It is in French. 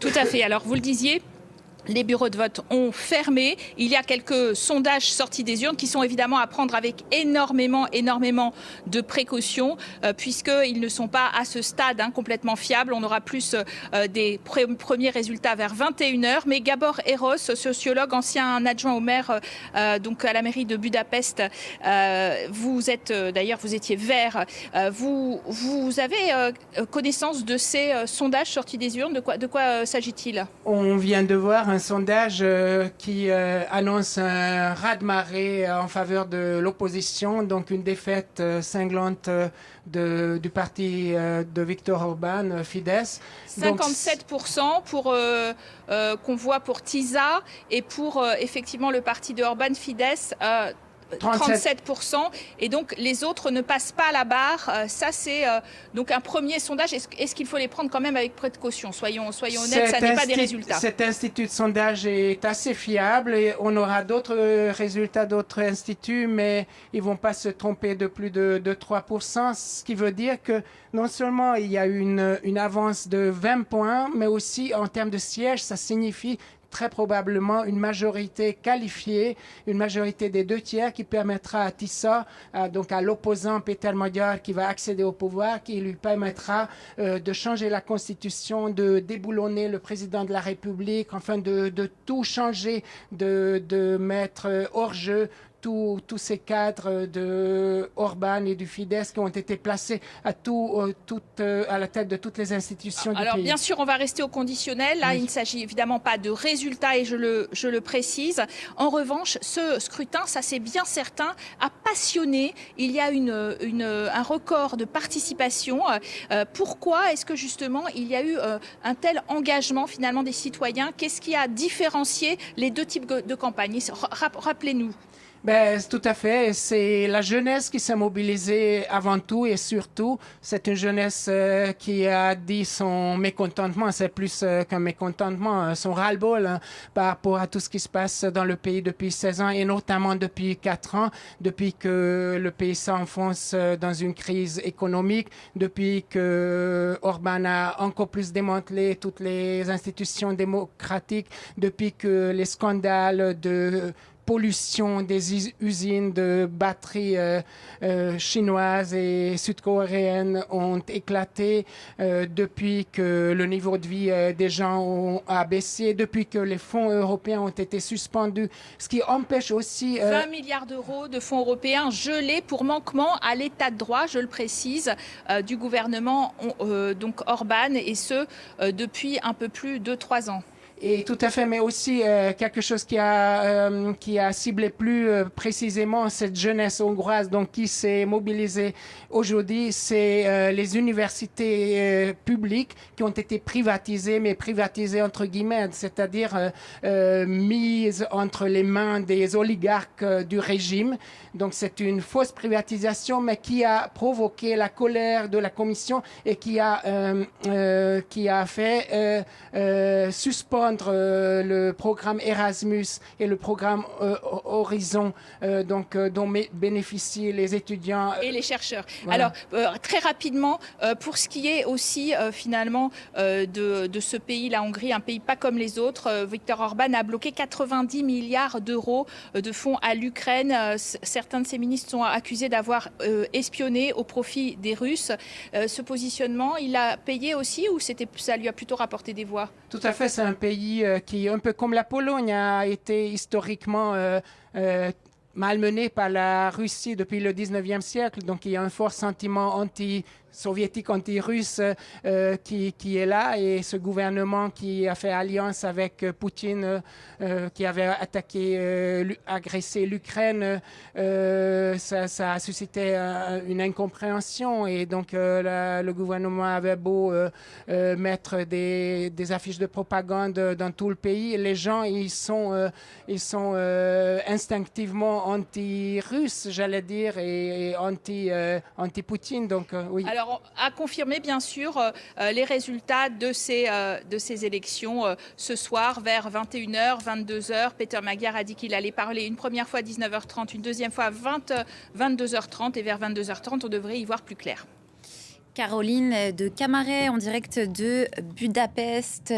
Tout à fait. Alors, vous le disiez, les bureaux de vote ont fermé. Il y a quelques sondages sortis des urnes qui sont évidemment à prendre avec énormément de précautions puisqu'ils ne sont pas à ce stade complètement fiables. On aura plus des premiers résultats vers 21h. Mais Gabor Eros, sociologue, ancien adjoint au maire donc à la mairie de Budapest, vous êtes d'ailleurs, vous étiez vert. Vous avez connaissance de ces sondages sortis des urnes. De quoi s'agit-il? On vient de voir un sondage qui annonce un raz-de-marée en faveur de l'opposition, donc une défaite cinglante du parti de Viktor Orban, Fidesz. 57% pour qu'on voit pour TISA et pour effectivement le parti de Orban, Fidesz. 37%, et donc les autres ne passent pas la barre. Ça, c'est donc un premier sondage. Est-ce qu'il faut les prendre quand même avec précaution? Soyons honnêtes, ça n'est pas des résultats. Cet institut de sondage est assez fiable et on aura d'autres résultats d'autres instituts, mais ils ne vont pas se tromper de plus de 3%, ce qui veut dire que non seulement il y a une avance de 20 points, mais aussi en termes de sièges, ça signifie très probablement une majorité qualifiée, une majorité des 2/3 qui permettra à TISA, donc à l'opposant Péter Magyar qui va accéder au pouvoir, qui lui permettra de changer la Constitution, de déboulonner le président de la République, enfin de tout changer, de mettre hors jeu tous ces cadres de Orban et du Fidesz qui ont été placés à la tête de toutes les institutions du pays. Alors bien sûr, on va rester au conditionnel. Là, oui. Il ne s'agit évidemment pas de résultats et je le précise. En revanche, ce scrutin, ça c'est bien certain, a passionné. Il y a un record de participation. Pourquoi est-ce que justement il y a eu un tel engagement finalement des citoyens? Qu'est-ce qui a différencié les deux types de campagnes? Rappelez-nous. Tout à fait. C'est la jeunesse qui s'est mobilisée avant tout et surtout. C'est une jeunesse qui a dit son mécontentement. C'est plus qu'un mécontentement, son ras-le-bol par rapport à tout ce qui se passe dans le pays depuis 16 ans et notamment depuis 4 ans, depuis que le pays s'enfonce dans une crise économique, depuis que Orban a encore plus démantelé toutes les institutions démocratiques, depuis que les scandales de pollution des usines de batteries chinoises et sud-coréennes ont éclaté, depuis que le niveau de vie des gens a baissé, depuis que les fonds européens ont été suspendus, ce qui empêche aussi... 20 milliards d'euros de fonds européens gelés pour manquement à l'état de droit, je le précise, du gouvernement donc Orban, et ce depuis un peu plus de 3 ans. Et tout à fait, mais aussi quelque chose qui a ciblé plus précisément cette jeunesse hongroise, donc qui s'est mobilisée aujourd'hui, c'est les universités publiques qui ont été privatisées, mais privatisées entre guillemets, c'est-à-dire mises entre les mains des oligarques du régime. Donc c'est une fausse privatisation, mais qui a provoqué la colère de la Commission et qui a fait suspendre le programme Erasmus et le programme Horizon, dont bénéficient les étudiants et les chercheurs. Voilà. Alors très rapidement, pour ce qui est aussi finalement de ce pays, la Hongrie, un pays pas comme les autres, Viktor Orban a bloqué 90 milliards d'euros de fonds à l'Ukraine. Certains de ses ministres sont accusés d'avoir espionné au profit des Russes. Ce positionnement, il a payé aussi ou ça lui a plutôt rapporté des voix? Tout à fait, c'est un pays qui, un peu comme la Pologne, a été historiquement malmené par la Russie depuis le 19e siècle. Donc il y a un fort sentiment anti-soviétique, anti-russe qui est là. Et ce gouvernement qui a fait alliance avec Poutine, qui avait agressé l'Ukraine, ça a suscité une incompréhension. Et donc le gouvernement avait beau mettre des affiches de propagande dans tout le pays. Les gens, ils sont instinctivement anti-russe, j'allais dire, et anti-Poutine. Donc, oui. Alors, à confirmer, bien sûr, les résultats de ces élections ce soir vers 21h, 22h. Péter Magyar a dit qu'il allait parler une première fois à 19h30, une deuxième fois à 22h30 et vers 22h30, on devrait y voir plus clair. Caroline de Camaret en direct de Budapest.